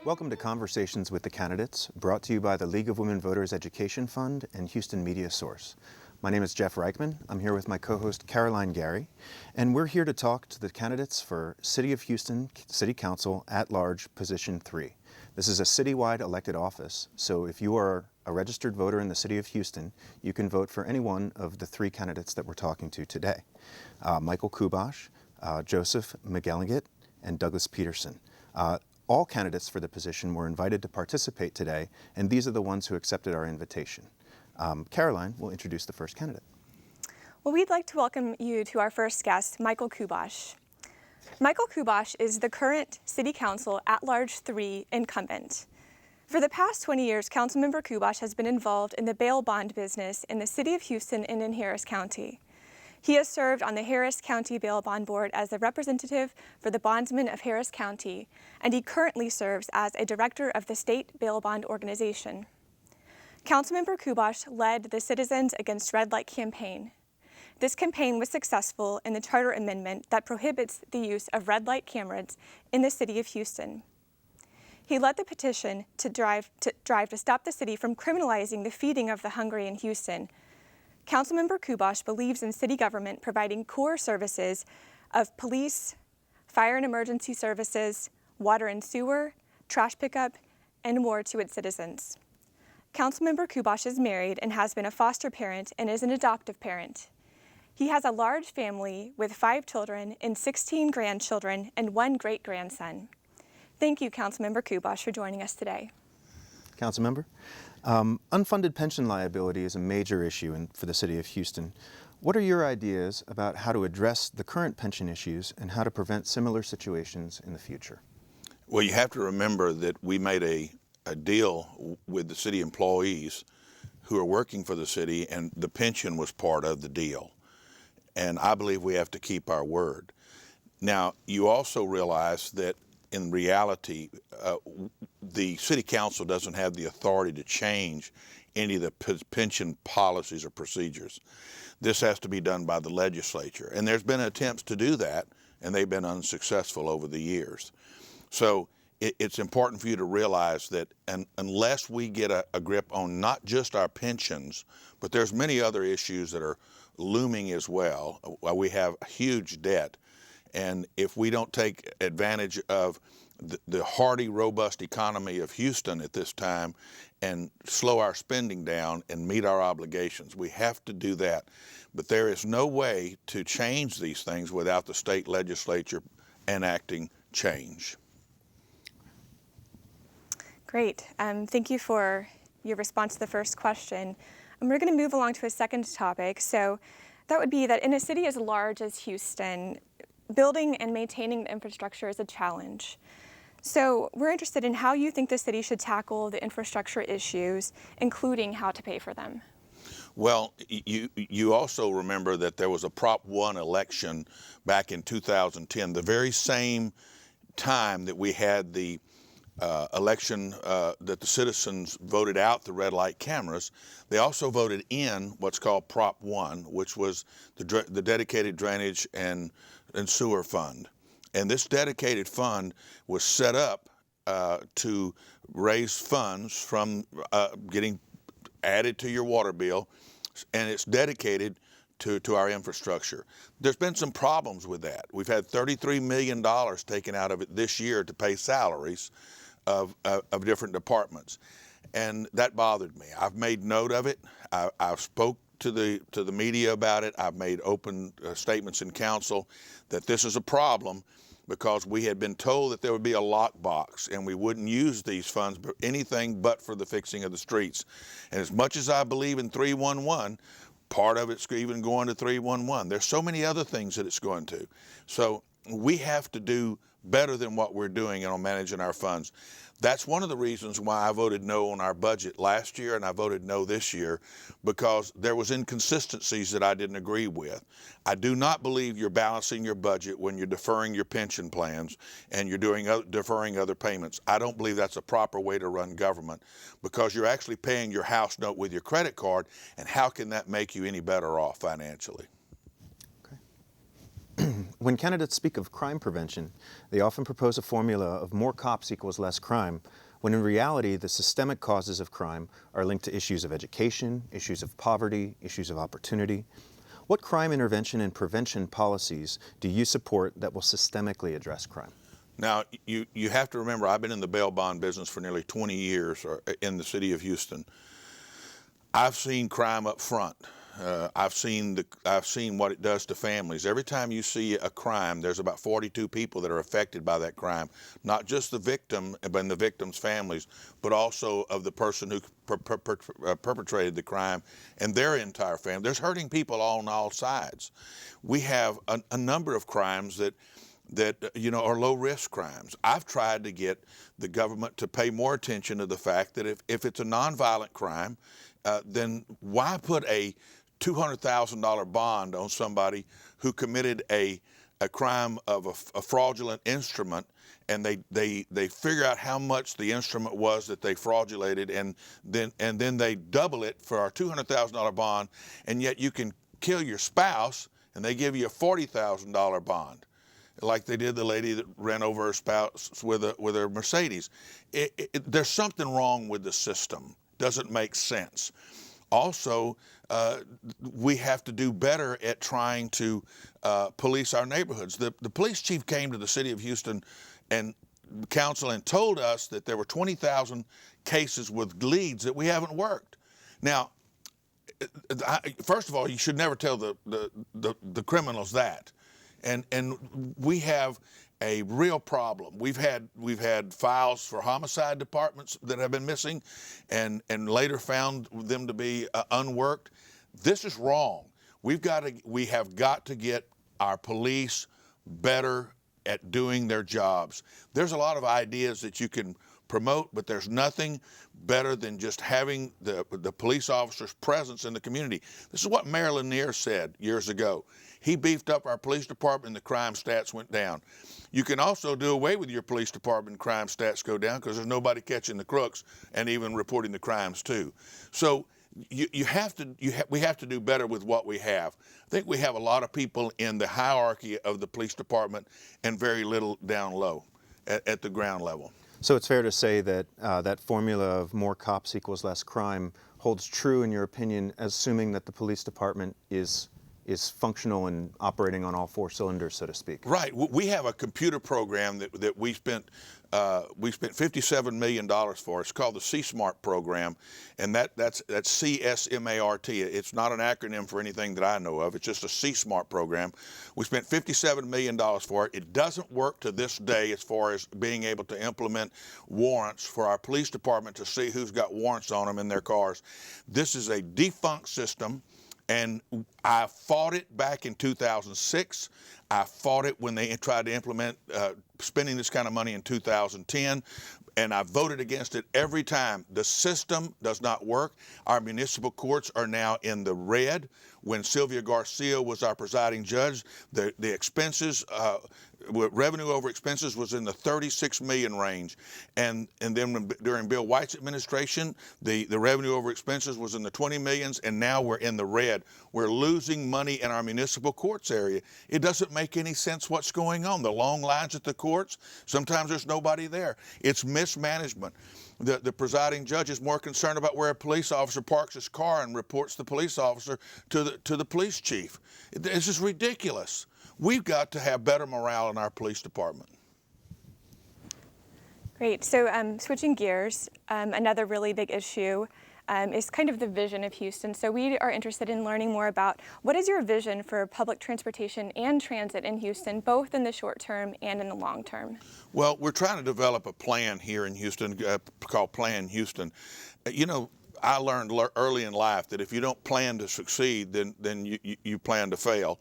Welcome to Conversations with the Candidates, brought to you by the League of Women Voters Education Fund and Houston Media Source. My name is Jeff Reichman. I'm here with my co-host Caroline Gary, and we're here to talk to the candidates for City of Houston City Council at-large Position 3. This is a citywide elected office, so if you are a registered voter in the City of Houston, you can vote for any one of the three candidates that we're talking to today. Michael Kubosh, Joseph McElligott, and Douglas Peterson. All candidates for the position were invited to participate today, and these are the ones who accepted our invitation. Caroline will introduce the first candidate. Well, we'd like to welcome you to our first guest, Michael Kubosh. Michael Kubosh is the current City Council at-large 3 incumbent. For the past 20 years, Councilmember Kubosh has been involved in the bail bond business in the City of Houston and in Harris County. He has served on the Harris County Bail Bond Board as the representative for the bondsmen of Harris County, and he currently serves as a director of the State Bail Bond Organization. Councilmember Kubosh led the Citizens Against Red Light campaign. This campaign was successful in the charter amendment that prohibits the use of red light cameras in the City of Houston. He led the petition to drive to stop the city from criminalizing the feeding of the hungry in Houston. Councilmember Kubosh believes in city government providing core services of police, fire and emergency services, water and sewer, trash pickup, and more to its citizens. Councilmember Kubosh is married and has been a foster parent and is an adoptive parent. He has a large family with 5 children and 16 grandchildren and 1 great-grandson. Thank you, Councilmember Kubosh, for joining us today. Councilmember, unfunded pension liability is a major issue for the City of Houston. What are your ideas about how to address the current pension issues and how to prevent similar situations in the future? Well, you have to remember that we made a deal with the city employees who are working for the city, and the pension was part of the deal. And I believe we have to keep our word. Now, you also realize that in reality, the city council doesn't have the authority to change any of the pension policies or procedures. This has to be done by the legislature. And there's been attempts to do that, and they've been unsuccessful over the years. So it's important for you to realize that unless we get a grip on not just our pensions, but there's many other issues that are looming as well. We have huge debt. And if we don't take advantage of the hardy, robust economy of Houston at this time and slow our spending down and meet our obligations, we have to do that. But there is no way to change these things without the state legislature enacting change. Great. Thank you for your response to the first question. And we're going to move along to a second topic. So that would be that in a city as large as Houston, building and maintaining the infrastructure is a challenge. So we're interested in how you think the city should tackle the infrastructure issues, including how to pay for them. Well, you also remember that there was a Prop 1 election back in 2010, the very same time that we had the election that the citizens voted out the red light cameras. They also voted in what's called Prop 1, which was the dedicated drainage and sewer fund. And this dedicated fund was set up to raise funds from getting added to your water bill, and it's dedicated to our infrastructure. There's been some problems with that. We've had $33 million taken out of it this year to pay salaries of different departments, and that bothered me. I've made note of it. I've spoke to the media about it. I've made open statements in council that this is a problem because we had been told that there would be a lockbox and we wouldn't use these funds for anything but for the fixing of the streets. And as much as I believe in 311, part of it's even going to 311. There's so many other things that it's going to. So we have to do better than what we're doing on managing our funds. That's one of the reasons why I voted no on our budget last year and I voted no this year, because there was inconsistencies that I didn't agree with. I do not believe you're balancing your budget when you're deferring your pension plans and you're deferring other payments. I don't believe that's a proper way to run government, because you're actually paying your house note with your credit card, and how can that make you any better off financially? When candidates speak of crime prevention, they often propose a formula of more cops equals less crime, when in reality the systemic causes of crime are linked to issues of education, issues of poverty, issues of opportunity. What crime intervention and prevention policies do you support that will systemically address crime? Now, you have to remember, I've been in the bail bond business for nearly 20 years in the city of Houston. I've seen crime up front. I've seen what it does to families. Every time you see a crime, there's about 42 people that are affected by that crime. Not just the victim and the victim's families, but also of the person who perpetrated the crime and their entire family. There's hurting people on all sides. We have a number of crimes that are low-risk crimes. I've tried to get the government to pay more attention to the fact that if it's a nonviolent crime, then why put a $200,000 bond on somebody who committed a crime of a fraudulent instrument, and they figure out how much the instrument was that they fraudulated, and then they double it for our $200,000 bond, and yet you can kill your spouse and they give you a $40,000 bond, like they did the lady that ran over her spouse with a Mercedes. There's something wrong with the system. Doesn't make sense. Also, we have to do better at trying to police our neighborhoods. The police chief came to the city of Houston and council and told us that there were 20,000 cases with leads that we haven't worked. Now, first of all, you should never tell the criminals that. And we have a real problem. We've had files for homicide departments that have been missing, and later found them to be unworked. This is wrong. We have got to get our police better at doing their jobs. There's a lot of ideas that you can promote, but there's nothing better than just having the police officers' presence in the community. This is what Mayor Lanier said years ago. He beefed up our police department and the crime stats went down. You can also do away with your police department and crime stats go down because there's nobody catching the crooks and even reporting the crimes too. So we have to do better with what we have. I think we have a lot of people in the hierarchy of the police department and very little down low at the ground level. So it's fair to say that that formula of more cops equals less crime holds true in your opinion, assuming that the police department is functional and operating on all four cylinders, so to speak. Right. We have a computer program that we spent $57 million for. It's called the C-SMART program, and that's C-S-M-A-R-T. It's not an acronym for anything that I know of. It's just a C-SMART program. We spent $57 million for it. It doesn't work to this day as far as being able to implement warrants for our police department to see who's got warrants on them in their cars. This is a defunct system. And I fought it back in 2006. I fought it when they tried to implement spending this kind of money in 2010. And I voted against it every time. The system does not work. Our municipal courts are now in the red. When Sylvia Garcia was our presiding judge, the expenses, revenue over expenses was in the 36 million range. And then during Bill White's administration, the revenue over expenses was in the 20 millions, and now we're in the red. We're losing money in our municipal courts area. It doesn't make any sense what's going on. The long lines at the courts, sometimes there's nobody there. It's mismanagement. The presiding judge is more concerned about where a police officer parks his car and reports the police officer to the police chief. This is ridiculous. We've got to have better morale in our police department. Great. So switching gears, another really big issue is kind of the vision of Houston. So we are interested in learning more about what is your vision for public transportation and transit in Houston, both in the short term and in the long term? Well, we're trying to develop a plan here in Houston called Plan Houston. You know, I learned early in life that if you don't plan to succeed, then you plan to fail.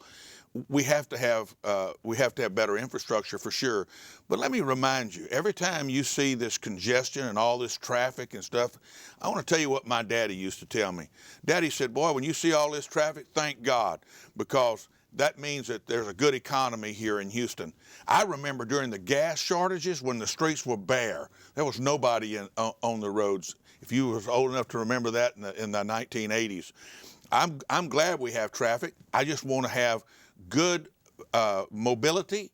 We have to have better infrastructure for sure. But let me remind you, every time you see this congestion and all this traffic and stuff, I want to tell you what my daddy used to tell me. Daddy said, boy, when you see all this traffic, thank God, because that means that there's a good economy here in Houston. I remember during the gas shortages when the streets were bare, there was nobody on the roads. If you was old enough to remember that in the 1980s. I'm glad we have traffic. I just want to have good mobility.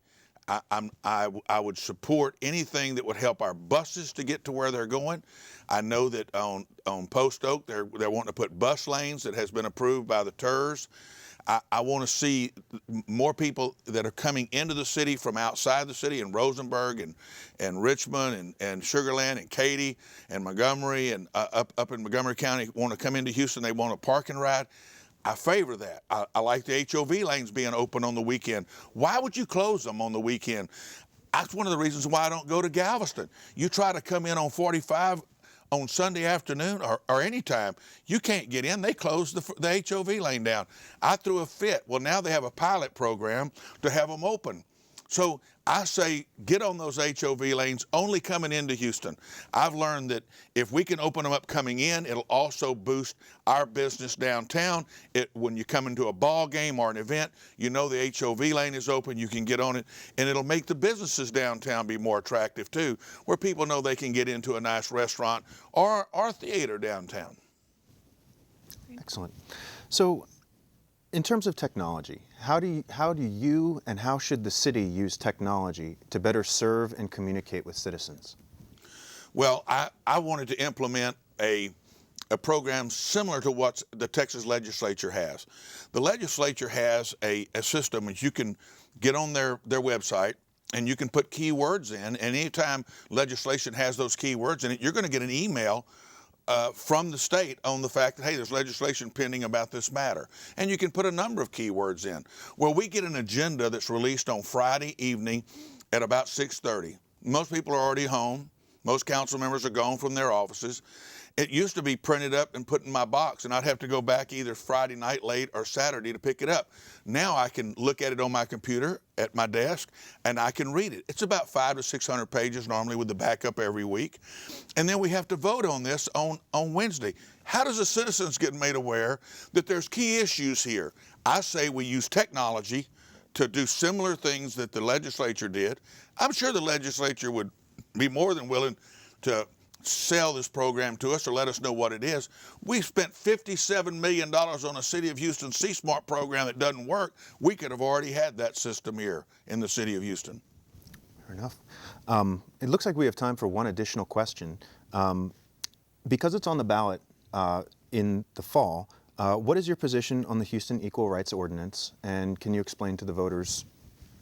I would support anything that would help our buses to get to where they're going. I know that on Post Oak, they're wanting to put bus lanes that has been approved by the TERS. I want to see more people that are coming into the city from outside the city in Rosenberg and Richmond and Sugar Land and Katy and Montgomery and up in Montgomery County want to come into Houston. They want a park and ride. I favor that. I like the HOV lanes being open on the weekend. Why would you close them on the weekend? That's one of the reasons why I don't go to Galveston. You try to come in on 45 on Sunday afternoon or any time, you can't get in. They closed the HOV lane down. I threw a fit. Well, now they have a pilot program to have them open. So I say get on those HOV lanes only coming into Houston. I've learned that if we can open them up coming in, it'll also boost our business downtown. When you come into a ball game or an event, you know the HOV lane is open, you can get on it, and it'll make the businesses downtown be more attractive too, where people know they can get into a nice restaurant or theater downtown. Excellent. So, in terms of technology, how do you and how should the city use technology to better serve and communicate with citizens? Well, I wanted to implement a program similar to what the Texas legislature has. The legislature has a system that you can get on their website and you can put keywords in, and anytime legislation has those keywords in it, you're going to get an email from the state on the fact that, hey, there's legislation pending about this matter. And you can put a number of keywords in. Well, we get an agenda that's released on Friday evening at about 6:30. Most people are already home. Most council members are gone from their offices. It used to be printed up and put in my box, and I'd have to go back either Friday night late or Saturday to pick it up. Now I can look at it on my computer at my desk, and I can read it. It's about 500 to 600 pages normally with the backup every week. And then we have to vote on this on Wednesday. How does the citizens get made aware that there's key issues here? I say we use technology to do similar things that the legislature did. I'm sure the legislature would be more than willing to sell this program to us or let us know what it is. We spent $57 million on a City of Houston C-Smart program that doesn't work. We could have already had that system here in the City of Houston. Fair enough. It looks like we have time for one additional question. Because it's on the ballot in the fall, what is your position on the Houston Equal Rights Ordinance, and can you explain to the voters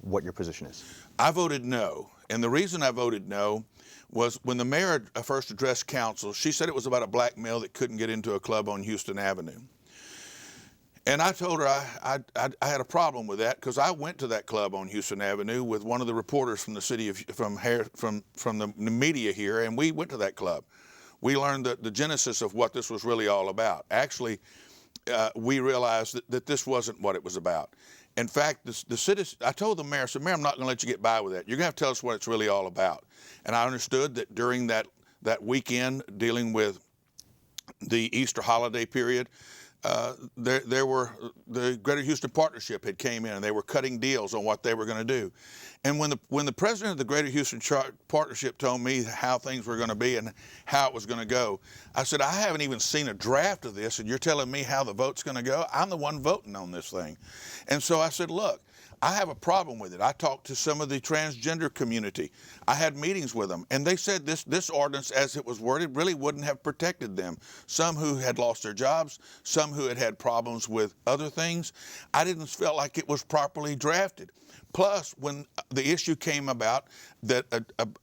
what your position is? I voted no, and the reason I voted no was when the mayor first addressed council, she said it was about a black male that couldn't get into a club on Houston Avenue. And I told her I had a problem with that because I went to that club on Houston Avenue with one of the reporters from the city of from the media here, and we went to that club. We learned the genesis of what this was really all about. Actually, we realized that this wasn't what it was about. In fact, the city, I told the mayor, I said, Mayor, I'm not going to let you get by with that. You're going to have to tell us what it's really all about. And I understood that during that weekend dealing with the Easter holiday period, the Greater Houston Partnership had came in and they were cutting deals on what they were going to do. And when the president of the Greater Houston Partnership told me how things were going to be and how it was going to go, I said, I haven't even seen a draft of this, and you're telling me how the vote's going to go? I'm the one voting on this thing. And so I said, look, I have a problem with it. I talked to some of the transgender community. I had meetings with them, and they said this ordinance, as it was worded, really wouldn't have protected them. Some who had lost their jobs, some who had had problems with other things. I didn't feel like it was properly drafted. Plus, when the issue came about that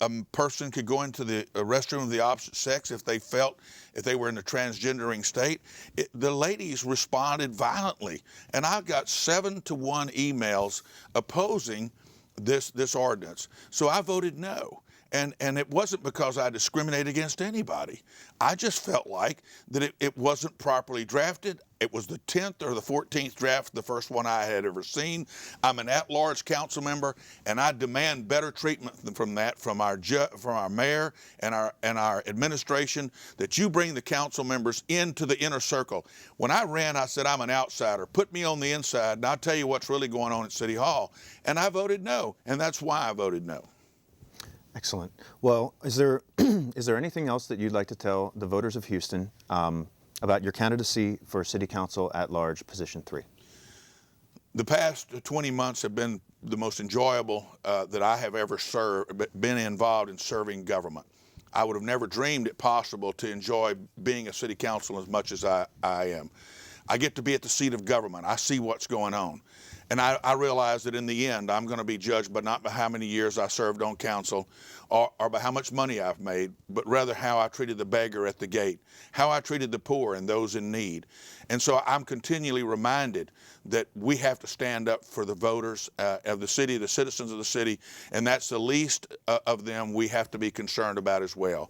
a person could go into the restroom of the opposite sex if they were in a transgendering state, the ladies responded violently. And I got 7-to-1 emails opposing this ordinance. So I voted no. And it wasn't because I discriminated against anybody. I just felt like that it wasn't properly drafted. It was the 10th or the 14th draft, the first one I had ever seen. I'm an at-large council member, and I demand better treatment from our mayor and our administration, that you bring the council members into the inner circle. When I ran, I said, I'm an outsider. Put me on the inside, and I'll tell you what's really going on at City Hall. And I voted no, and that's why I voted no. Excellent. Well, is there anything else that you'd like to tell the voters of Houston about your candidacy for City Council at Large, Position 3? The past 20 months have been the most enjoyable that I have ever been involved in serving government. I would have never dreamed it possible to enjoy being a city council as much as I am. I get to be at the seat of government. I see what's going on. And I realize that in the end, I'm going to be judged not by how many years I served on council or by how much money I've made, but rather how I treated the beggar at the gate, how I treated the poor and those in need. And so I'm continually reminded that we have to stand up for the voters of the city, the citizens of the city, and that's the least of them we have to be concerned about as well.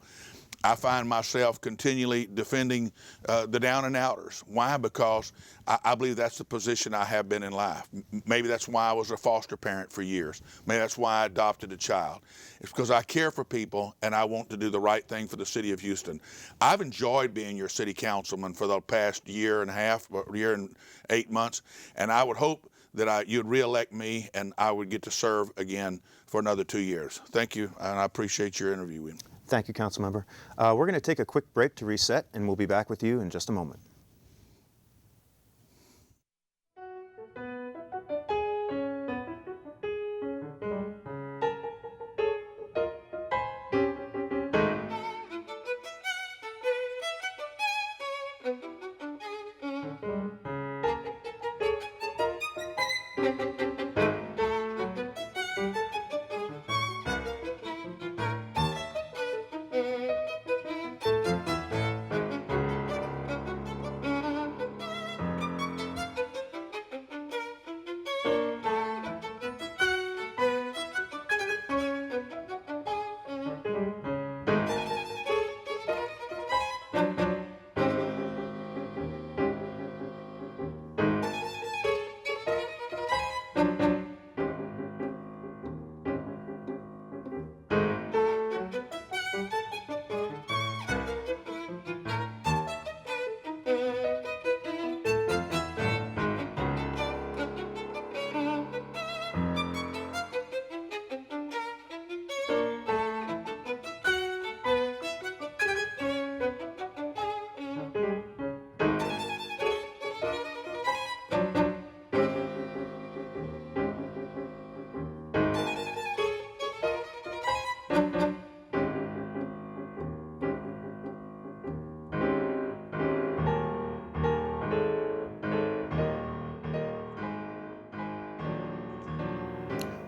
I find myself continually defending the down and outers. Why? Because I believe that's the position I have been in life. Maybe that's why I was a foster parent for years. Maybe that's why I adopted a child. It's because I care for people and I want to do the right thing for the city of Houston. I've enjoyed being your city councilman for the past year and a half, year and 8 months, and I would hope that you'd reelect me and I would get to serve again for another 2 years. Thank you, and I appreciate your interview. Thank you, Councilmember. We're going to take a quick break to reset, and we'll be back with you in just a moment.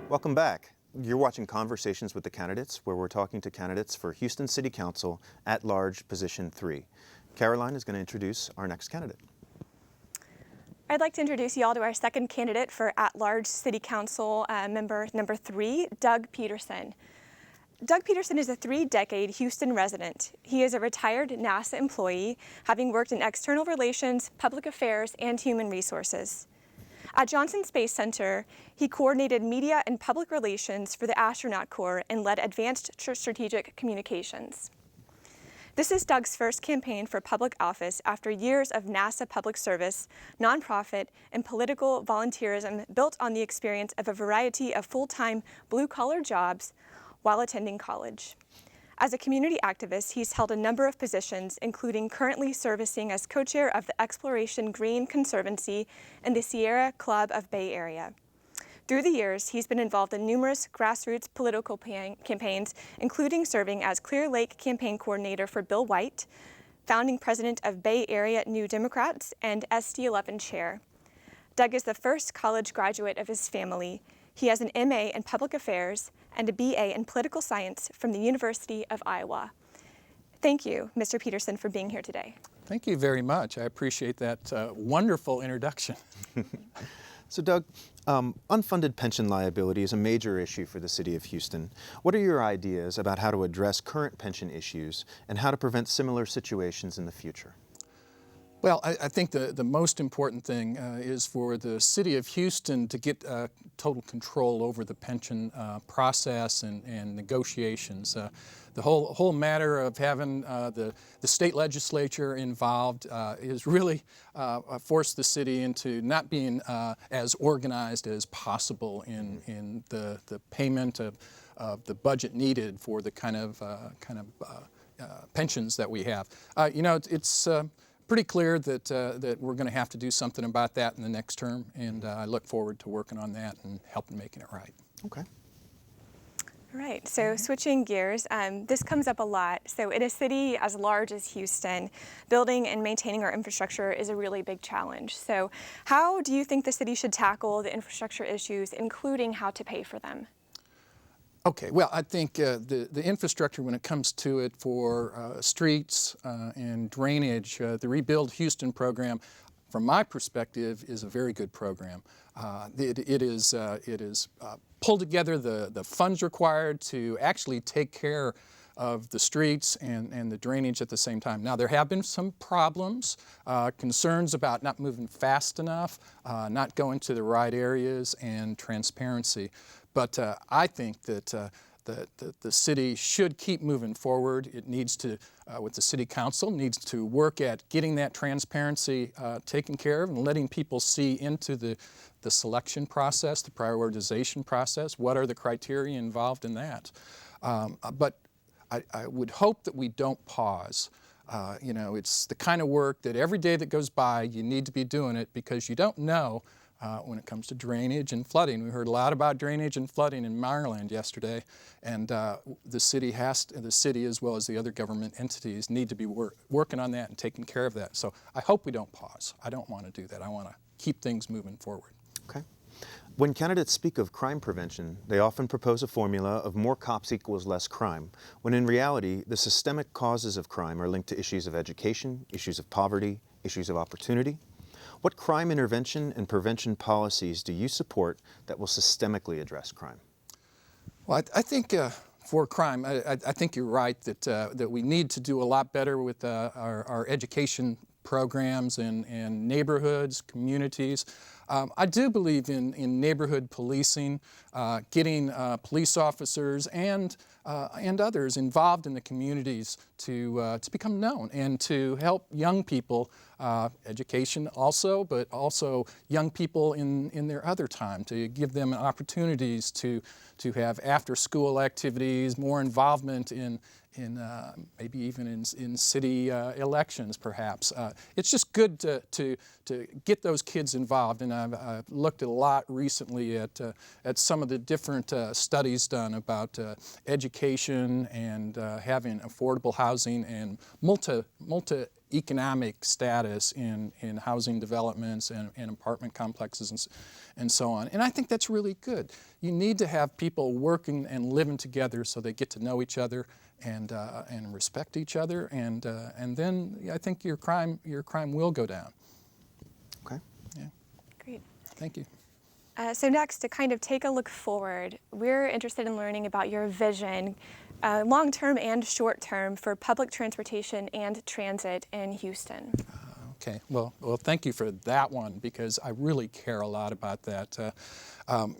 Welcome back. You're watching Conversations with the Candidates, where we're talking to candidates for Houston City Council at-large position 3. Caroline is going to introduce our next candidate. I'd like to introduce you all to our second candidate for at-large City Council member number 3, Doug Peterson. Doug Peterson is a 3-decade Houston resident. He is a retired NASA employee, having worked in external relations, public affairs, and human resources. At Johnson Space Center, he coordinated media and public relations for the Astronaut Corps and led advanced strategic communications. This is Doug's first campaign for public office after years of NASA public service, nonprofit, and political volunteerism built on the experience of a variety of full-time blue-collar jobs while attending college. As a community activist, he's held a number of positions, including currently servicing as co-chair of the Exploration Green Conservancy and the Sierra Club of Bay Area. Through the years, he's been involved in numerous grassroots political campaigns, including serving as Clear Lake campaign coordinator for Bill White, founding president of Bay Area New Democrats, and SD11 chair. Doug is the first college graduate of his family. He has an MA in Public Affairs and a BA in Political Science from the University of Iowa. Thank you, Mr. Peterson, for being here today. Thank you very much. I appreciate that wonderful introduction. So Doug, unfunded pension liability is a major issue for the city of Houston. What are your ideas about how to address current pension issues and how to prevent similar situations in the future? Well, I think the most important thing is for the city of Houston to get total control over the pension process and negotiations. The whole matter of having the state legislature involved is really forced the city into not being as organized as possible in the payment of the budget needed for the kind of pensions that we have. You know, it's pretty clear that, that we're going to have to do something about that in the next term, and I look forward to working on that and helping making it right. Okay. All right, so switching gears, this comes up a lot. So in a city as large as Houston, building and maintaining our infrastructure is a really big challenge. So how do you think the city should tackle the infrastructure issues, including how to pay for them? Okay, well, I think the infrastructure, when it comes to it for streets and drainage, the Rebuild Houston program, from my perspective, is a very good program. It is pulled together the funds required to actually take care of the streets and the drainage at the same time. Now, there have been some problems, concerns about not moving fast enough, not going to the right areas, and transparency. But I think that the city should keep moving forward. It needs to, with the city council, needs to work at getting that transparency taken care of and letting people see into the selection process, the prioritization process. What are the criteria involved in that? But I would hope that we don't pause. You know, it's the kind of work that every day that goes by, you need to be doing it, because you don't know when it comes to drainage and flooding. We heard a lot about drainage and flooding in Maryland yesterday, and the city as well as the other government entities need to be working on that and taking care of that. So I hope we don't pause. I don't want to do that. I want to keep things moving forward. Okay. When candidates speak of crime prevention, they often propose a formula of more cops equals less crime, when in reality, the systemic causes of crime are linked to issues of education, issues of poverty, issues of opportunity. What crime intervention and prevention policies do you support that will systemically address crime? Well, I think for crime, I think you're right that we need to do a lot better with our education programs and neighborhoods, communities. I do believe in neighborhood policing, getting police officers and others involved in the communities to become known and to help young people, education also, but also young people in their other time, to give them opportunities to have after-school activities, more involvement in maybe even in city elections, perhaps. It's just good to get those kids involved, and I've looked a lot recently at some of the different studies done about education and having affordable housing and multi-economic status in housing developments and apartment complexes and so on. And I think that's really good. You need to have people working and living together so they get to know each other and respect each other, and then I think your crime will go down. Okay. Yeah. Great. Thank you. So next, to kind of take a look forward, we're interested in learning about your vision, long-term and short-term, for public transportation and transit in Houston. Okay, well, thank you for that one, because I really care a lot about that.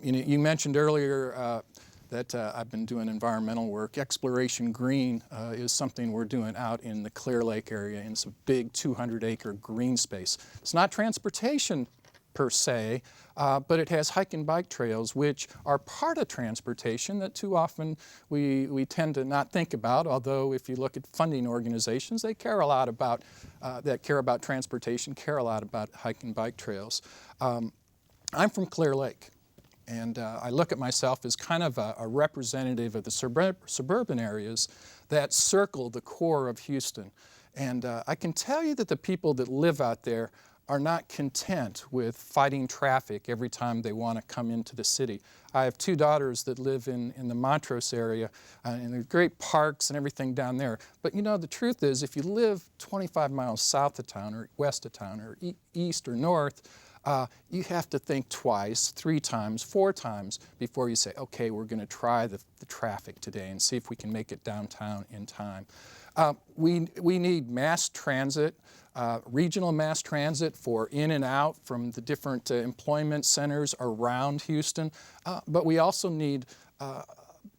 You mentioned earlier that I've been doing environmental work. Exploration Green is something we're doing out in the Clear Lake area, and it's a big 200-acre green space. It's not transportation per se, but it has hike and bike trails, which are part of transportation that too often we tend to not think about, although if you look at funding organizations, they care a lot about, that care about transportation, care a lot about hike and bike trails. I'm from Clear Lake, and I look at myself as kind of a representative of the suburban areas that circle the core of Houston. And I can tell you that the people that live out there are not content with fighting traffic every time they want to come into the city. I have two daughters that live in the Montrose area, and there are great parks and everything down there. But you know, the truth is, if you live 25 miles south of town or west of town or east or north, you have to think twice, 3 times, 4 times before you say, okay, we're going to try the traffic today and see if we can make it downtown in time. We need mass transit, regional mass transit for in and out from the different employment centers around Houston, but we also need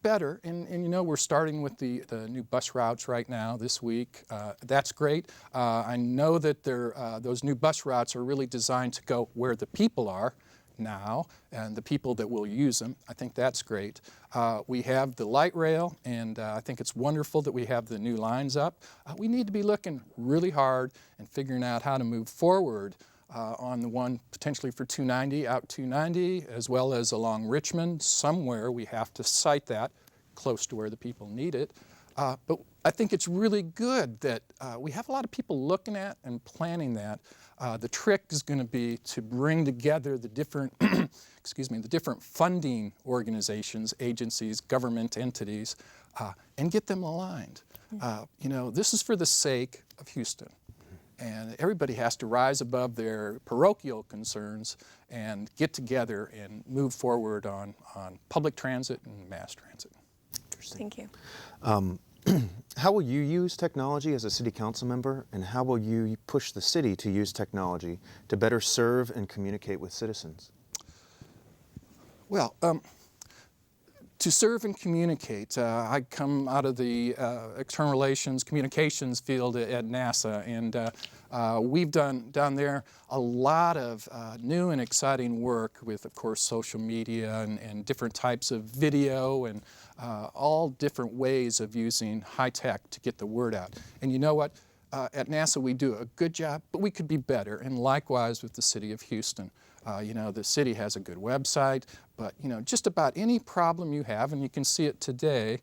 better, and you know, we're starting with the new bus routes right now this week. That's great. I know that those new bus routes are really designed to go where the people are, now and the people that will use them. I think that's great. We have the light rail, and I think it's wonderful that we have the new lines up. We need to be looking really hard and figuring out how to move forward on the one potentially for 290, out 290, as well as along Richmond. Somewhere we have to site that close to where the people need it. But I think it's really good that we have a lot of people looking at and planning that. The trick is going to be to bring together the different, the different funding organizations, agencies, government entities, and get them aligned. This is for the sake of Houston. And everybody has to rise above their parochial concerns and get together and move forward on public transit and mass transit. Thank you. How will you use technology as a city council member, and how will you push the city to use technology to better serve and communicate with citizens? Well, to serve and communicate, I come out of the external relations, communications field at NASA, and we've done down there a lot of new and exciting work with, of course, social media and different types of video and all different ways of using high tech to get the word out. And you know what? At NASA we do a good job, but we could be better, and likewise with the city of Houston. The city has a good website, but just about any problem you have, and you can see it today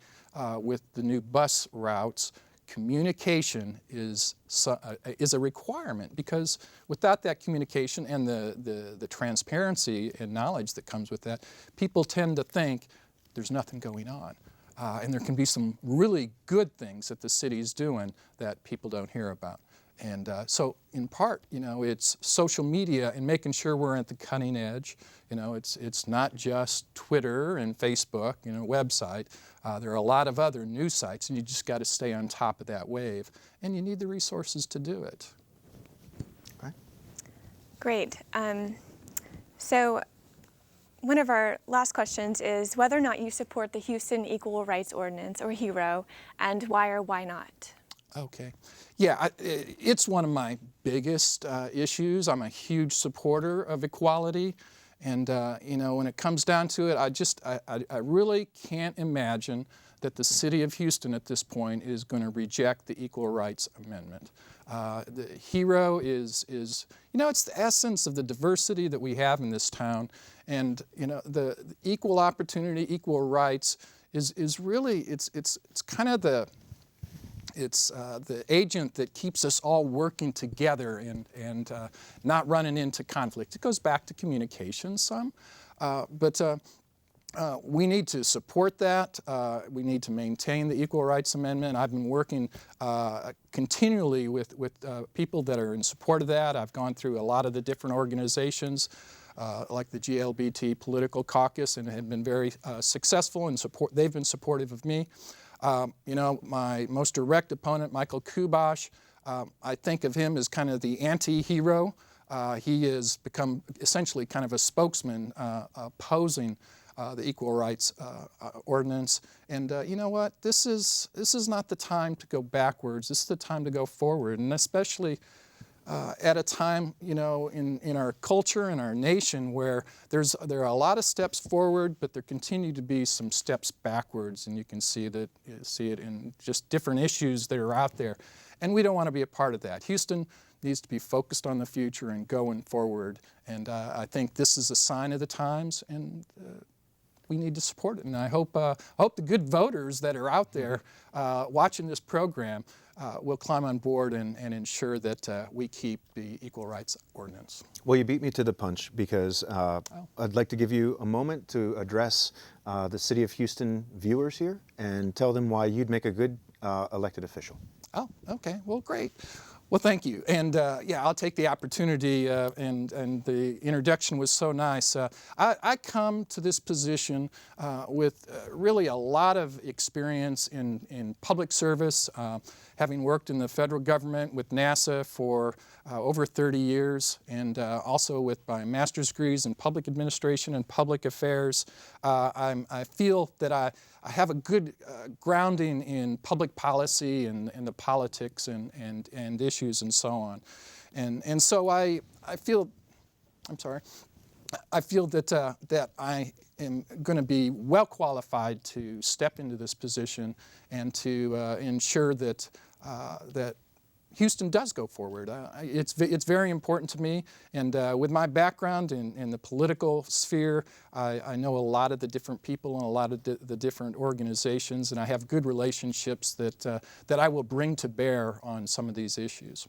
with the new bus routes, communication is a requirement, because without that communication and the transparency and knowledge that comes with that, people tend to think there's nothing going on. And there can be some really good things that the city's doing that people don't hear about. And so in part, it's social media and making sure we're at the cutting edge. It's not just Twitter and Facebook, website. There are a lot of other news sites, and you just got to stay on top of that wave. And you need the resources to do it. Okay. Great. So one of our last questions is whether or not you support the Houston Equal Rights Ordinance, or HERO, and why or why not? Okay. Yeah, it's one of my biggest issues. I'm a huge supporter of equality. And, when it comes down to it, I really can't imagine that the city of Houston at this point is going to reject the Equal Rights Amendment. The HERO is it's the essence of the diversity that we have in this town. And, the equal opportunity, equal rights is really, it's kind of the agent that keeps us all working together and not running into conflict. It goes back to communication some, but we need to support that. We need to maintain the Equal Rights Amendment. I've been working continually with people that are in support of that. I've gone through a lot of the different organizations like the GLBT Political Caucus, and have been very successful in support. They've been supportive of me. My most direct opponent, Michael Kubosh, I think of him as kind of the anti-hero. He has become essentially kind of a spokesman opposing the Equal Rights Ordinance. And you know what? This is not the time to go backwards. This is the time to go forward, and especially at a time, in our culture and our nation where there are a lot of steps forward, but there continue to be some steps backwards, and you can see it in just different issues that are out there. And we don't want to be a part of that. Houston needs to be focused on the future and going forward. And I think this is a sign of the times, and we need to support it. And I hope the good voters that are out there watching this program will climb on board and ensure that we keep the Equal Rights Ordinance. Well, you beat me to the punch, because I'd like to give you a moment to address the City of Houston viewers here and tell them why you'd make a good elected official. Oh, okay. Well, great. Well, thank you. And I'll take the opportunity, and the introduction was so nice. I come to this position with really a lot of experience in public service, having worked in the federal government with NASA for over 30 years, and also with my master's degrees in public administration and public affairs. I feel that I have a good grounding in public policy and the politics and issues and so on. And so I feel I feel that that I am going to be well qualified to step into this position and to ensure that that Houston does go forward. It's very important to me, and with my background in the political sphere, I know a lot of the different people and a lot of the different organizations, and I have good relationships that I will bring to bear on some of these issues.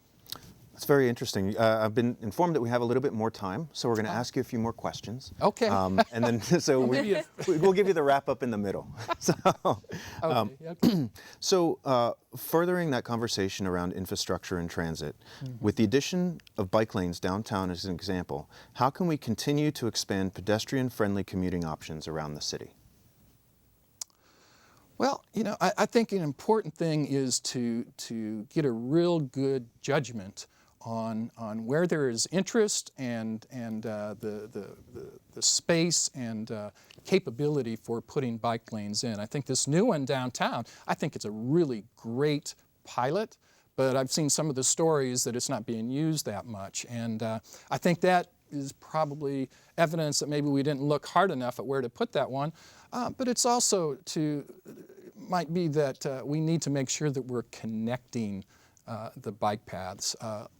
That's very interesting. I've been informed that we have a little bit more time, so we're going to ask you a few more questions. Okay. And then, so we'll give you the wrap up in the middle. So, Okay. furthering that conversation around infrastructure and transit, with the addition of bike lanes downtown as an example, how can we continue to expand pedestrian-friendly commuting options around the city? Well, I think an important thing is to get a real good judgment on where there is interest and the space and capability for putting bike lanes in. I think this new one downtown, I think it's a really great pilot, but I've seen some of the stories that it's not being used that much. And I think that is probably evidence that maybe we didn't look hard enough at where to put that one. But it's also might be that we need to make sure that we're connecting the bike paths.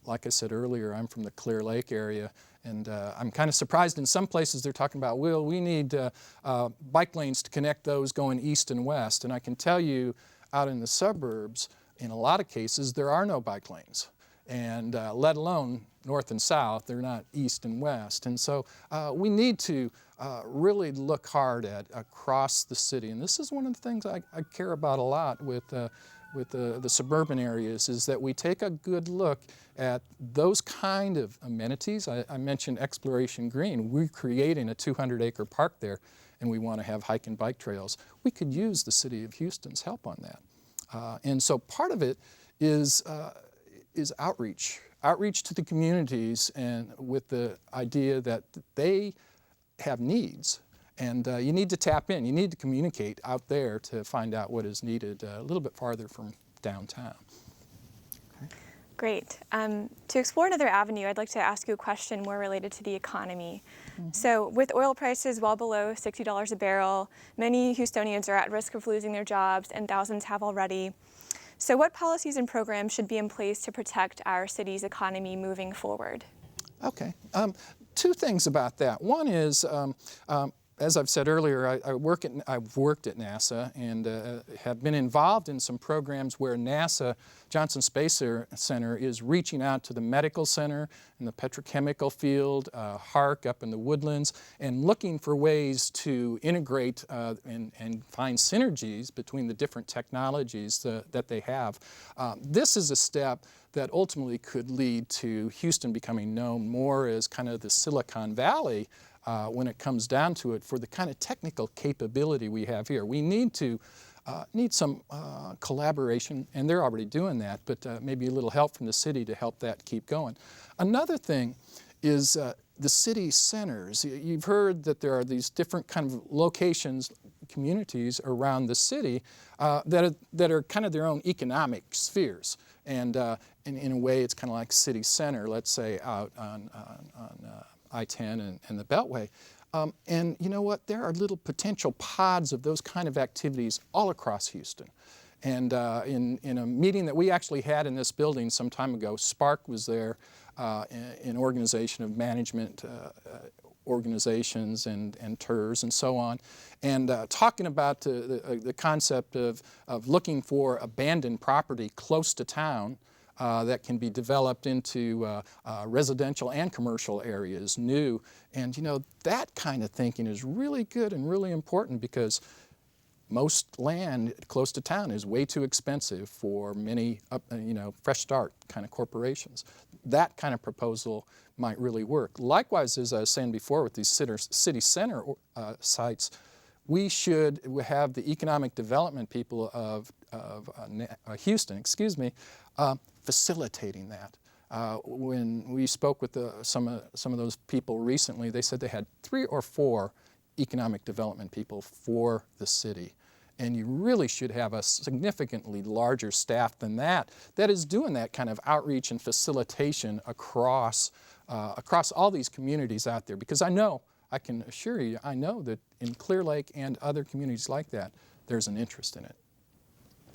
Like I said earlier, I'm from the Clear Lake area, and I'm kind of surprised in some places they're talking about, well, we need bike lanes to connect those going east and west. And I can tell you out in the suburbs, in a lot of cases, there are no bike lanes, and let alone north and south, they're not east and west. And so we need to really look hard at across the city. And this is one of the things I care about a lot with the suburban areas, is that we take a good look at those kind of amenities. I mentioned Exploration Green. We're creating a 200-acre park there, and we want to have hike and bike trails. We could use the city of Houston's help on that. And so part of it is outreach to the communities, and with the idea that they have needs. And you need to tap in, you need to communicate out there to find out what is needed a little bit farther from downtown. Okay. Great. To explore another avenue, I'd like to ask you a question more related to the economy. So with oil prices well below $60 a barrel, many Houstonians are at risk of losing their jobs, and thousands have already. So what policies and programs should be in place to protect our city's economy moving forward? Okay. Two things about that. One is, as I've said earlier, I've worked at NASA and have been involved in some programs where NASA Johnson Space Center is reaching out to the medical center and the petrochemical field, HARC up in the Woodlands, and looking for ways to integrate and find synergies between the different technologies that they have. This is a step that ultimately could lead to Houston becoming known more as kind of the Silicon Valley when it comes down to it, for the kind of technical capability we have here. We need some collaboration, and they're already doing that, but maybe a little help from the city to help that keep going. Another thing is the city centers. You've heard that there are these different kind of locations, communities around the city that are kind of their own economic spheres. And in a way, it's kind of like city center, let's say out on I-10 and the Beltway. And you know what? There are little potential pods of those kind of activities all across Houston. And in a meeting that we actually had in this building some time ago, Spark was there, an organization of management organizations and TERS and so on, and talking about the concept of looking for abandoned property close to town that can be developed into residential and commercial areas, new. And you know, that kind of thinking is really good and really important, because most land close to town is way too expensive for many, fresh start kind of corporations. That kind of proposal might really work. Likewise, as I was saying before, with these city center sites, we should have the economic development people of Houston, facilitating that. When we spoke with some of those people recently, they said they had 3 or 4 economic development people for the city. And you really should have a significantly larger staff than that is doing that kind of outreach and facilitation across all these communities out there. Because I know I can assure you, I know that in Clear Lake and other communities like that, there's an interest in it.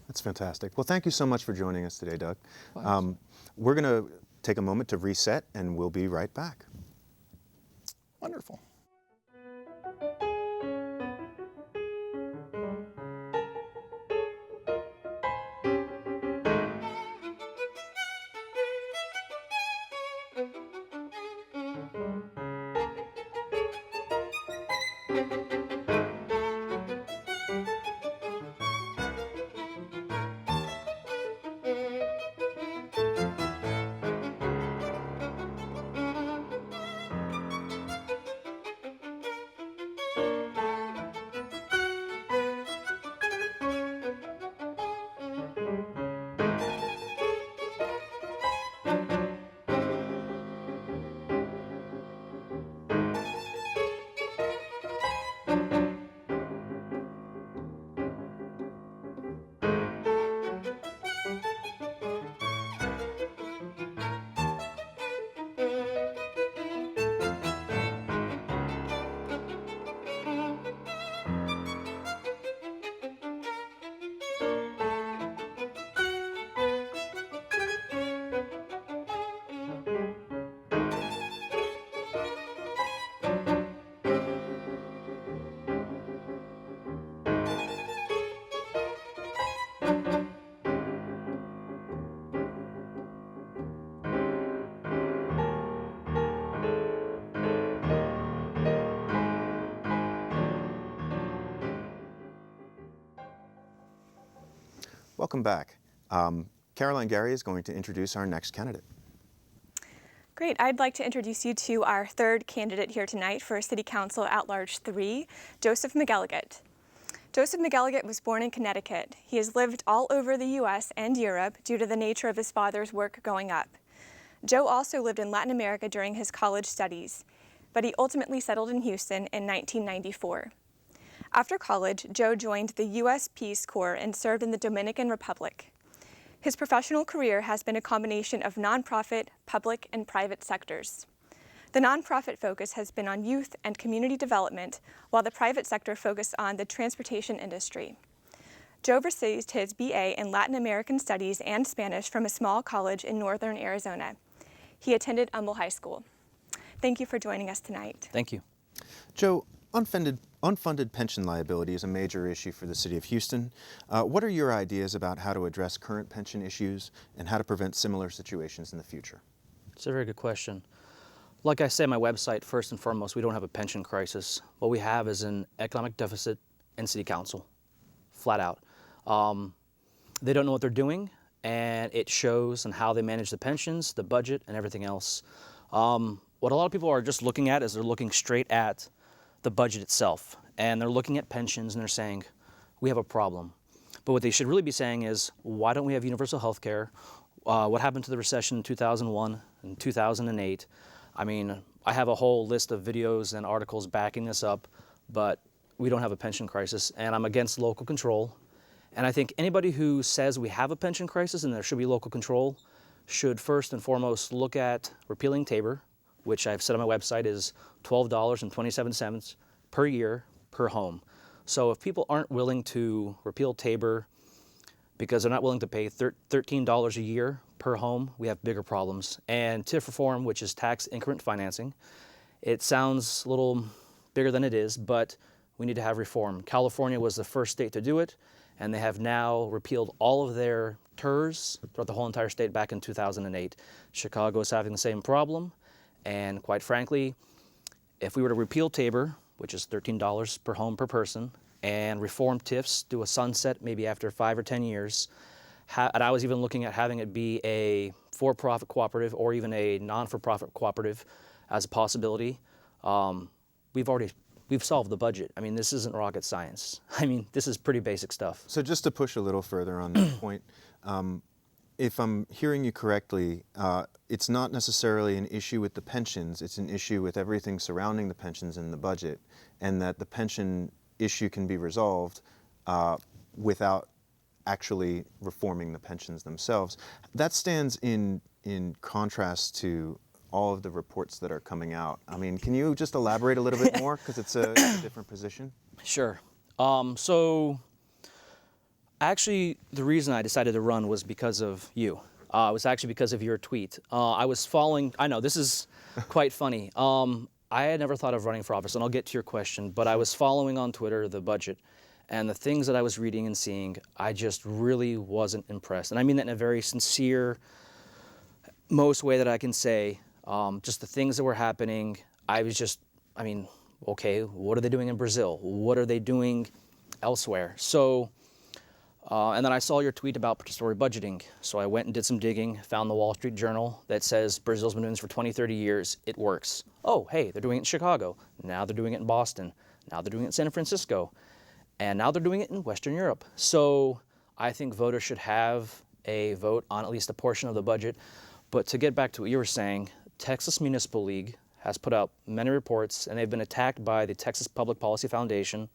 That's fantastic. Well, thank you so much for joining us today, Doug. Thanks. We're going to take a moment to reset, and we'll be right back. Wonderful. Welcome back. Caroline Gary is going to introduce our next candidate. Great. I'd like to introduce you to our third candidate here tonight for City Council at-large 3, Joseph McElligott. Joseph McElligott was born in Connecticut. He has lived all over the U.S. and Europe due to the nature of his father's work growing up. Joe also lived in Latin America during his college studies, but he ultimately settled in Houston in 1994. After college, Joe joined the U.S. Peace Corps and served in the Dominican Republic. His professional career has been a combination of nonprofit, public, and private sectors. The nonprofit focus has been on youth and community development, while the private sector focused on the transportation industry. Joe received his BA in Latin American Studies and Spanish from a small college in northern Arizona. He attended Humble High School. Thank you for joining us tonight. Thank you. Joe, unfunded pension liability is a major issue for the City of Houston. What are your ideas about how to address current pension issues and how to prevent similar situations in the future? It's a very good question. Like I say on my website, first and foremost, we don't have a pension crisis. What we have is an economic deficit in City Council, flat out. They don't know what they're doing, and it shows in how they manage the pensions, the budget, and everything else. What a lot of people are just looking at is they're looking straight at the budget itself, and they're looking at pensions and they're saying, we have a problem. But what they should really be saying is, why don't we have universal health care? What happened to the recession in 2001 and 2008? I mean, I have a whole list of videos and articles backing this up, but we don't have a pension crisis, and I'm against local control. And I think anybody who says we have a pension crisis and there should be local control should first and foremost look at repealing Tabor, which I've said on my website is $12.27 per year per home. So if people aren't willing to repeal Tabor because they're not willing to pay $13 a year per home, we have bigger problems. And TIF reform, which is tax increment financing, it sounds a little bigger than it is, but we need to have reform. California was the first state to do it, and they have now repealed all of their TERS throughout the whole entire state back in 2008. Chicago is having the same problem. And quite frankly, if we were to repeal Tabor, which is $13 per home per person, and reform TIFs, do a sunset maybe after 5 or 10 years, and I was even looking at having it be a for-profit cooperative or even a non-for-profit cooperative as a possibility, we've solved the budget. I mean, this isn't rocket science. I mean, this is pretty basic stuff. So just to push a little further on that point, if I'm hearing you correctly, it's not necessarily an issue with the pensions, it's an issue with everything surrounding the pensions and the budget, and that the pension issue can be resolved without actually reforming the pensions themselves. That stands in contrast to all of the reports that are coming out. I mean, can you just elaborate a little bit more, because it's a different position? Sure. So actually, the reason I decided to run was because of you. It was actually because of your tweet. I was following, I know, this is quite funny. I had never thought of running for office, and I'll get to your question, but I was following on Twitter the budget, and the things that I was reading and seeing, I just really wasn't impressed. And I mean that in a very sincere, most way that I can say. Just the things that were happening, I was just, I mean, okay, what are they doing in Brazil? What are they doing elsewhere? So, and then I saw your tweet about participatory budgeting. So I went and did some digging, found the Wall Street Journal that says Brazil's been doing this for 20, 30 years. It works. Oh, hey, they're doing it in Chicago. Now they're doing it in Boston. Now they're doing it in San Francisco. And now they're doing it in Western Europe. So I think voters should have a vote on at least a portion of the budget. But to get back to what you were saying, Texas Municipal League has put out many reports, and they've been attacked by the Texas Public Policy Foundation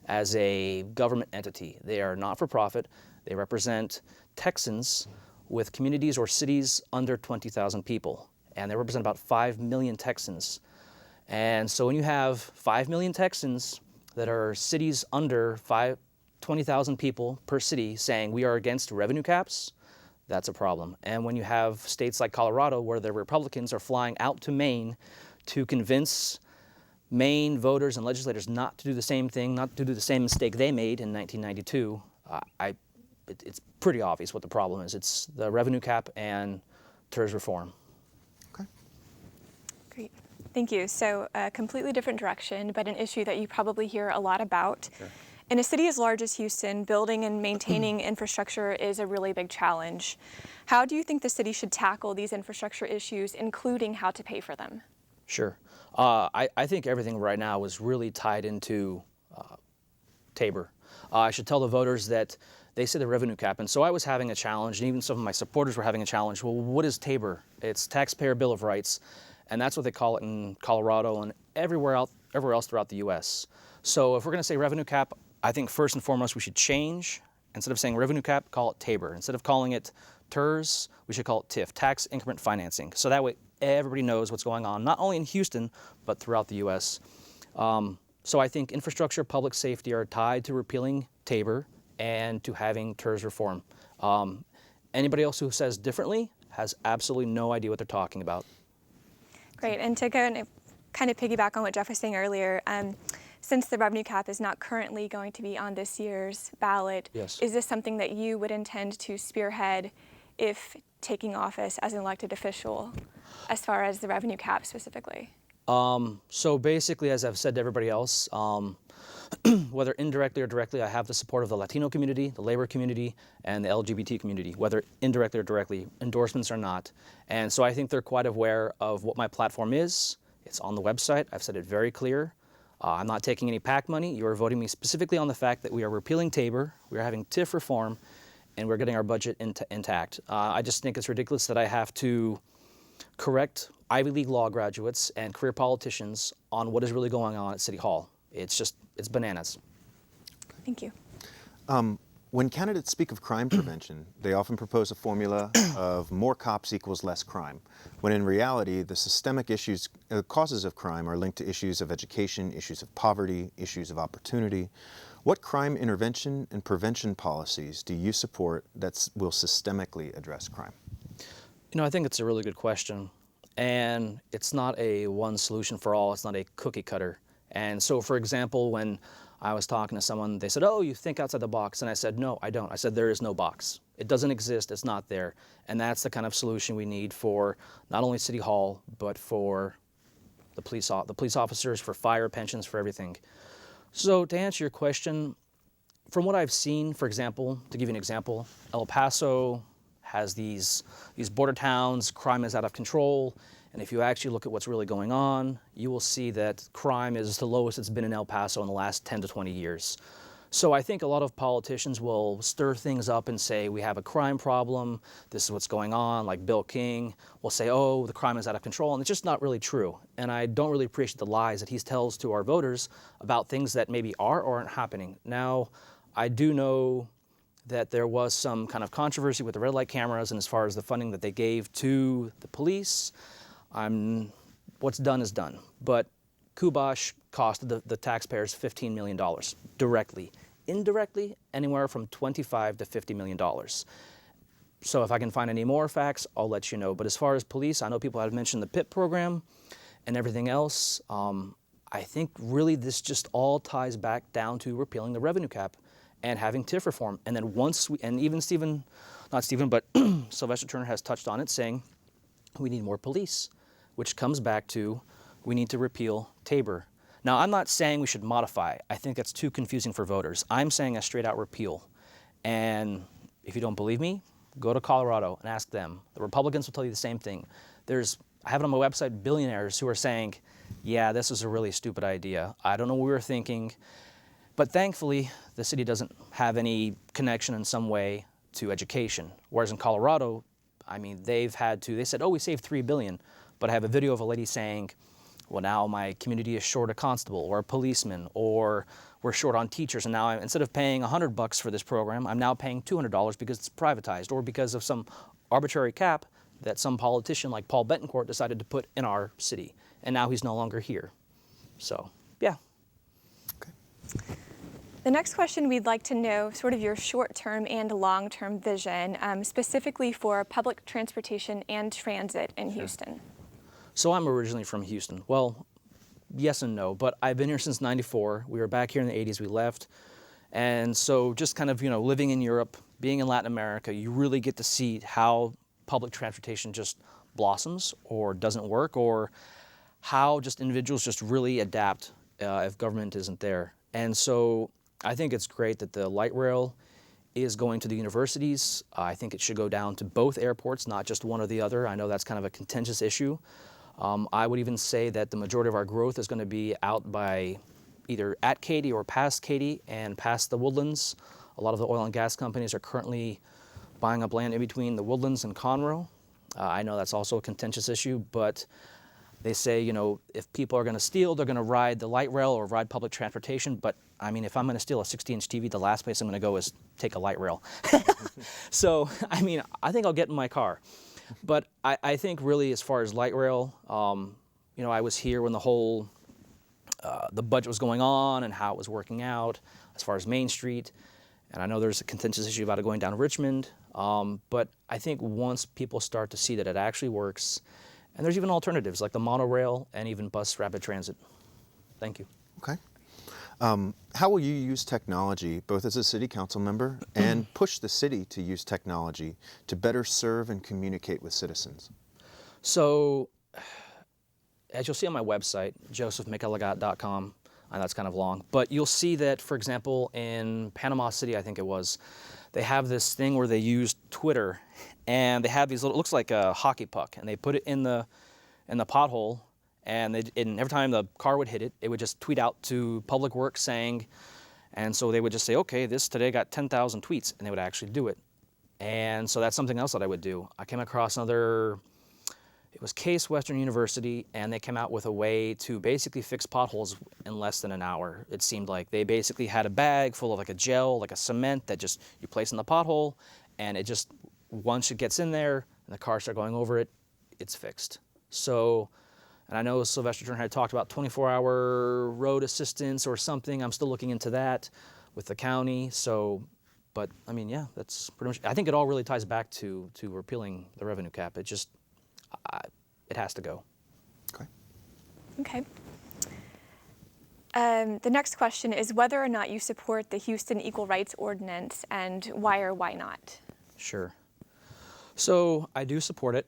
as a government entity. They are not for profit. They represent Texans with communities or cities under 20,000 people, and they represent about 5 million Texans. And so when you have 5 million Texans that are cities under 20,000 people per city saying we are against revenue caps, that's a problem. And when you have states like Colorado where the Republicans are flying out to Maine to convince Maine voters and legislators not to do the same thing, not to do the same mistake they made in 1992, it's pretty obvious what the problem is. It's the revenue cap and TERS reform. Okay. Great. Thank you. So a completely different direction, but an issue that you probably hear a lot about. Sure. In a city as large as Houston, building and maintaining infrastructure is a really big challenge. How do you think the city should tackle these infrastructure issues, including how to pay for them? Sure. I think everything right now is really tied into Tabor. I should tell the voters that they say the revenue cap, and so I was having a challenge, and even some of my supporters were having a challenge. Well, what is Tabor? It's Taxpayer Bill of Rights, and that's what they call it in Colorado and everywhere else throughout the U.S. So if we're going to say revenue cap, I think first and foremost we should change. Instead of saying revenue cap, call it Tabor. Instead of calling it TERS, we should call it TIF, Tax Increment Financing. So that way everybody knows what's going on, not only in Houston, but throughout the U.S. So I think infrastructure, public safety are tied to repealing Tabor and to having TERS reform. Anybody else who says differently has absolutely no idea what they're talking about. Great. And to kind of piggyback on what Jeff was saying earlier, since the revenue cap is not currently going to be on this year's ballot, Yes. Is this something that you would intend to spearhead if taking office as an elected official, as far as the revenue cap specifically? So basically, as I've said to everybody else, whether indirectly or directly, I have the support of the Latino community, the labor community, and the LGBT community, whether indirectly or directly, endorsements or not. And so I think they're quite aware of what my platform is. It's on the website. I've said it very clear. I'm not taking any PAC money. You are voting me specifically on the fact that we are repealing Tabor, we are having TIF reform, and we're getting our budget intact. I just think it's ridiculous that I have to correct Ivy League law graduates and career politicians on what is really going on at City Hall. It's bananas. Thank you. When candidates speak of crime prevention, they often propose a formula of more cops equals less crime, when in reality, the systemic causes of crime are linked to issues of education, issues of poverty, issues of opportunity. What crime intervention and prevention policies do you support that will systemically address crime? You know, I think it's a really good question. And it's not a one solution for all. It's not a cookie cutter. And so, for example, when I was talking to someone, they said, oh, you think outside the box. And I said, no, I don't. I said, there is no box. It doesn't exist. It's not there. And that's the kind of solution we need for not only City Hall, but for the police officers, for fire, pensions, for everything. So to answer your question, from what I've seen, for example, to give you an example, El Paso has these border towns, crime is out of control. And if you actually look at what's really going on, you will see that crime is the lowest it's been in El Paso in the last 10 to 20 years. So I think a lot of politicians will stir things up and say, we have a crime problem, this is what's going on, like Bill King will say, oh, the crime is out of control, and it's just not really true. And I don't really appreciate the lies that he tells to our voters about things that maybe are or aren't happening. Now, I do know that there was some kind of controversy with the red light cameras and as far as the funding that they gave to the police. What's done is done. But Kubosh cost the taxpayers $15 million directly. Indirectly, anywhere from $25 to $50 million. So if I can find any more facts, I'll let you know. But as far as police, I know people have mentioned the PIP program and everything else. I think really this just all ties back down to repealing the revenue cap and having TIF reform. And then and even Sylvester Turner has touched on it, saying we need more police, which comes back to we need to repeal Tabor. Now, I'm not saying we should modify. I think that's too confusing for voters. I'm saying a straight out repeal. And if you don't believe me, go to Colorado and ask them. The Republicans will tell you the same thing. I have it on my website, billionaires who are saying, yeah, this is a really stupid idea. I don't know what we were thinking. But thankfully, the city doesn't have any connection in some way to education. Whereas in Colorado, I mean, they said, oh, we saved $3 billion. But I have a video of a lady saying, well, now my community is short a constable or a policeman, or we're short on teachers. And now instead of paying $100 for this program, I'm now paying $200 because it's privatized, or because of some arbitrary cap that some politician like Paul Betancourt decided to put in our city. And now he's no longer here. So, yeah. Okay. The next question, we'd like to know sort of your short-term and long-term vision, specifically for public transportation and transit in Houston. So I'm originally from Houston. Well, yes and no, but I've been here since '94. We were back here in the '80s, we left. And so just kind of, living in Europe, being in Latin America, you really get to see how public transportation just blossoms or doesn't work, or how just individuals just really adapt if government isn't there. And so I think it's great that the light rail is going to the universities. I think it should go down to both airports, not just one or the other. I know that's kind of a contentious issue. I would even say that the majority of our growth is going to be out by either at Katy or past Katy and past the Woodlands. A lot of the oil and gas companies are currently buying up land in between the Woodlands and Conroe. I know that's also a contentious issue, but they say, if people are going to steal, they're going to ride the light rail or ride public transportation. But I mean, if I'm going to steal a 60-inch TV, the last place I'm going to go is take a light rail. So, I mean, I think I'll get in my car. But I think really as far as light rail, I was here when the whole, the budget was going on and how it was working out as far as Main Street. And I know there's a contentious issue about it going down Richmond. But I think once people start to see that it actually works, and there's even alternatives like the monorail and even bus rapid transit. Thank you. Okay. How will you use technology, both as a city council member and push the city to use technology to better serve and communicate with citizens? So, as you'll see on my website, josephmceligot.com, and that's kind of long, but you'll see that, for example, in Panama City, I think it was, they have this thing where they use Twitter, and they have these little, it looks like a hockey puck, and they put it in the pothole. And every time the car would hit it, it would just tweet out to Public Works saying, and so they would just say, okay, this today got 10,000 tweets, and they would actually do it. And so that's something else that I would do. I came across it was Case Western University, and they came out with a way to basically fix potholes in less than an hour. It seemed like they basically had a bag full of like a gel, like a cement that just you place in the pothole, and it just, once it gets in there and the cars start going over it, it's fixed. So, and I know Sylvester Turner had talked about 24-hour road assistance or something. I'm still looking into that with the county. So, but I mean, yeah, that's pretty much, I think it all really ties back to repealing the revenue cap. It just, it has to go. Okay. Okay. The next question is whether or not you support the Houston Equal Rights Ordinance, and why or why not? Sure. So I do support it.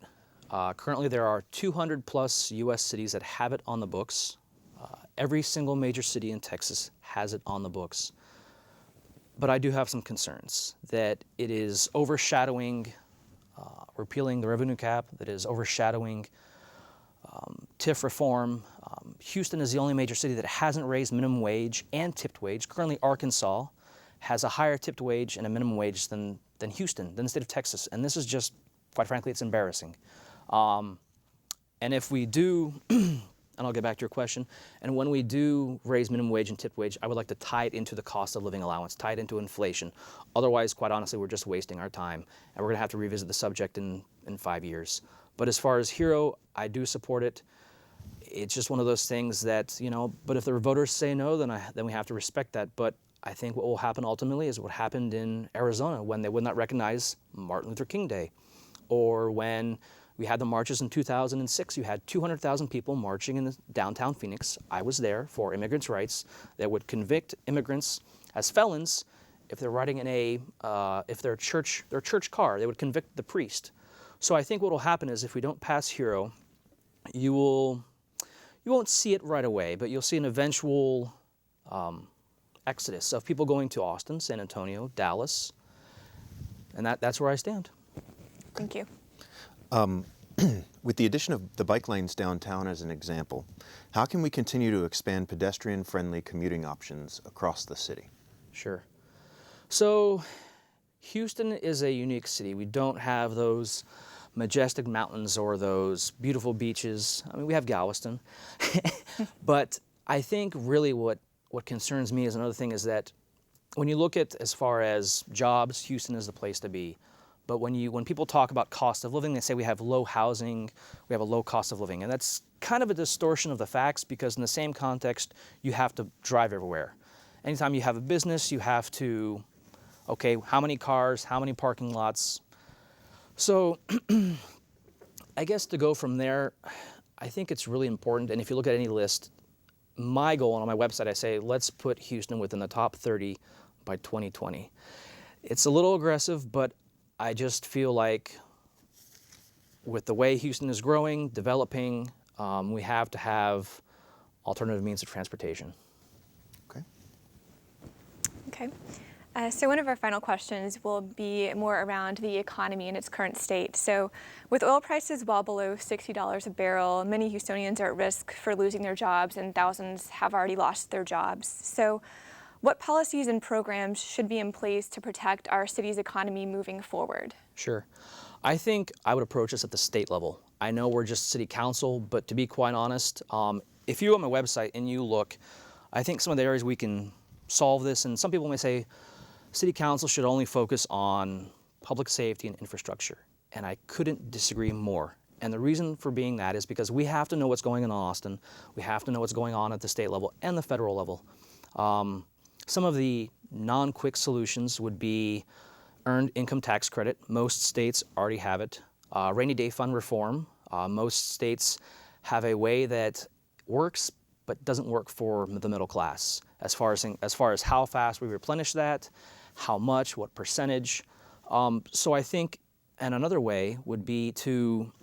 Currently, there are 200 plus U.S. cities that have it on the books. Every single major city in Texas has it on the books. But I do have some concerns that it is overshadowing repealing the revenue cap, that is overshadowing TIF reform. Houston is the only major city that hasn't raised minimum wage and tipped wage. Currently, Arkansas has a higher tipped wage and a minimum wage than Houston, than the state of Texas. And this is just, quite frankly, it's embarrassing. And if we do, and I'll get back to your question, and when we do raise minimum wage and tipped wage, I would like to tie it into the cost of living allowance, tie it into inflation. Otherwise, quite honestly, we're just wasting our time, and we're going to have to revisit the subject in 5 years. But as far as Hero, I do support it. It's just one of those things that, but if the voters say no, then we have to respect that. But I think what will happen ultimately is what happened in Arizona when they would not recognize Martin Luther King Day, or when we had the marches in 2006. You had 200,000 people marching in downtown Phoenix. I was there for immigrants' rights that would convict immigrants as felons if they're riding in their church car. They would convict the priest. So I think what will happen is if we don't pass Hero, you won't see it right away, but you'll see an eventual exodus of people going to Austin, San Antonio, Dallas, and that's where I stand. Thank you. With the addition of the bike lanes downtown as an example, how can we continue to expand pedestrian-friendly commuting options across the city? Sure. So Houston is a unique city. We don't have those majestic mountains or those beautiful beaches. I mean, we have Galveston. But I think really what concerns me is another thing is that when you look at as far as jobs, Houston is the place to be. But when people talk about cost of living, they say we have low housing, we have a low cost of living. And that's kind of a distortion of the facts, because in the same context, you have to drive everywhere. Anytime you have a business, you have to, okay, how many cars, how many parking lots? So I guess to go from there, I think it's really important. And if you look at any list, my goal, and on my website, I say, let's put Houston within the top 30 by 2020. It's a little aggressive, but I just feel like with the way Houston is growing, developing, we have to have alternative means of transportation. Okay. Okay. So one of our final questions will be more around the economy in its current state. So with oil prices well below $60 a barrel, many Houstonians are at risk for losing their jobs, and thousands have already lost their jobs. So what policies and programs should be in place to protect our city's economy moving forward? Sure. I think I would approach this at the state level. I know we're just city council, but to be quite honest, if you go on my website and you look, I think some of the areas we can solve this, and some people may say city council should only focus on public safety and infrastructure, and I couldn't disagree more. And the reason for being that is because we have to know what's going on in Austin, we have to know what's going on at the state level and the federal level. Some of the non-quick solutions would be earned income tax credit. Most states already have it. Rainy day fund reform. Most states have a way that works but doesn't work for the middle class as far as how fast we replenish that, how much, what percentage. So I think, and another way would be to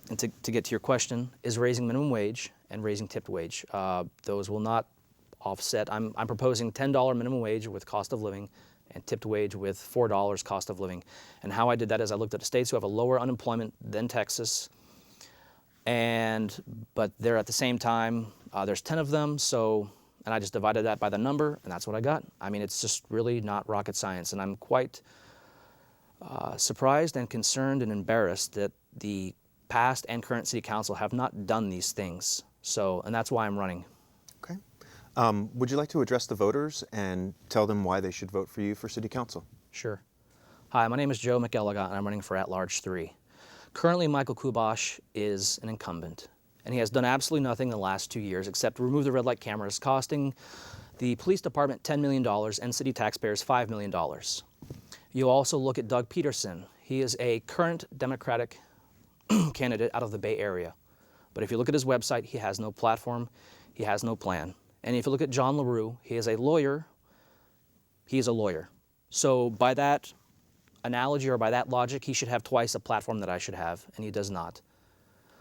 get to your question, is raising minimum wage and raising tipped wage. Those will not offset. I'm proposing $10 minimum wage with cost of living and tipped wage with $4 cost of living. And how I did that is I looked at the states who have a lower unemployment than Texas, but they're at the same time, there's 10 of them, and I just divided that by the number, and that's what I got. I mean, it's just really not rocket science, and I'm quite surprised and concerned and embarrassed that the past and current city council have not done these things. And that's why I'm running. Okay. Would you like to address the voters and tell them why they should vote for you for city council? Sure. Hi, my name is Joe McElligott, and I'm running for at-large 3. Currently, Michael Kubosh is an incumbent, and he has done absolutely nothing in the last 2 years except remove the red light cameras, costing the police department $10 million and city taxpayers $5 million. You also look at Doug Peterson. He is a current Democratic candidate out of the Bay Area. But if you look at his website, he has no platform, he has no plan. And if you look at John LaRue, he is a lawyer. He is a lawyer. So by that analogy or by that logic, he should have twice the platform that I should have, and he does not.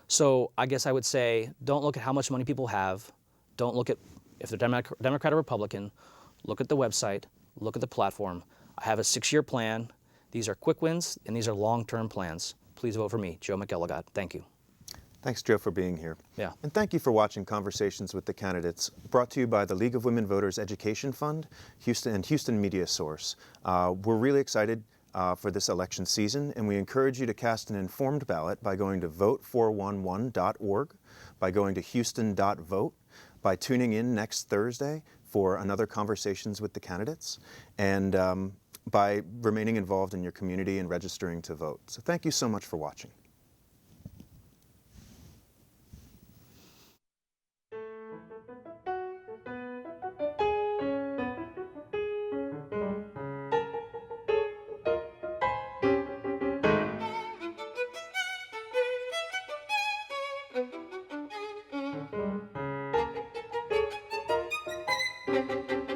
So I guess I would say, don't look at how much money people have. Don't look at if they're Democrat or Republican. Look at the website. Look at the platform. I have a 6-year plan. These are quick wins, and these are long-term plans. Please vote for me, Joe McElligott. Thank you. Thanks, Joe, for being here. Yeah. And thank you for watching Conversations with the Candidates, brought to you by the League of Women Voters Education Fund and Houston Media Source. We're really excited for this election season, and we encourage you to cast an informed ballot by going to vote411.org, by going to houston.vote, by tuning in next Thursday for another Conversations with the Candidates, and by remaining involved in your community and registering to vote. So thank you so much for watching. you.